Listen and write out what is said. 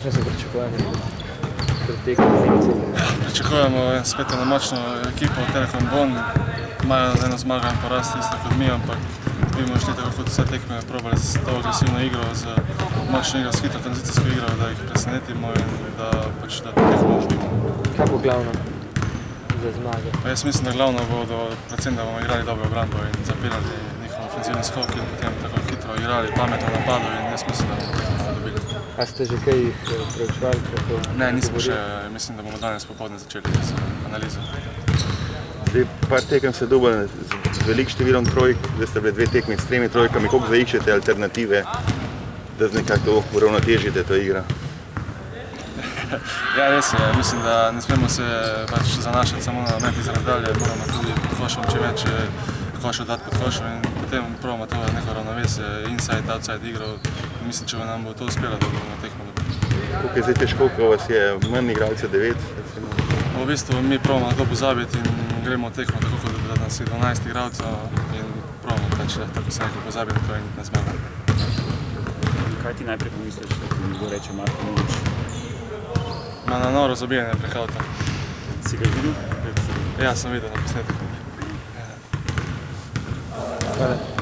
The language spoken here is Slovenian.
Kaj so pričakovanja pred tekmo Nemci? Pričakujemo spet eno močno ekipo, Telekom Bonn. Imajo eno zmago in poraz isto kot mi, ampak mi bomo šli tako kot vse tekme, probali z to agresivno igro, z močno igro, s hitro tranzicijsko igro, da jih presenetimo in da to tekmo dobimo. Kaj bo glavno za zmago? Jaz mislim, da glavno bo predvsem, da bomo igrali dobro obrambo in zapirali njihov ofenzivni skok in potem tako hitro igrali, pametno napadu in jaz mislim, da bomo tekmo dobili. A ste že kaj jih preučevali? Ne, nismo še, mislim, da bomo danes popoldne začeli z analizo. Zdaj, par tekem se dobili z velik številom trojk, zdaj ste bili 2 tekmi s 3 trojkami, koliko zaiščete alternative, da nekako uravnotežite to igro? Ja, res je, mislim, da ne smemo se zanašati samo na met iz razdalje, moramo tudi pod košem, če več košev dati pod košem in potem probamo to neko ravnovesje, inside, outside igro. Mislim, če nam bo to uspelo, da bomo tekmo dobili. Koliko je zdaj težko, ko vas je manj igralcev 9? V bistvu mi probamo na to pozabiti in gremo tekmo tako, kot da nas je 12 igralcev in probamo tako se nekaj pozabiti to in na zmago. Kaj ti najprej pomisliš, da ti nekdo reče Marko Novič? Na noro zabijanje prek avta. Si ga videl? Ja, sem videl na posnetku. Hvala.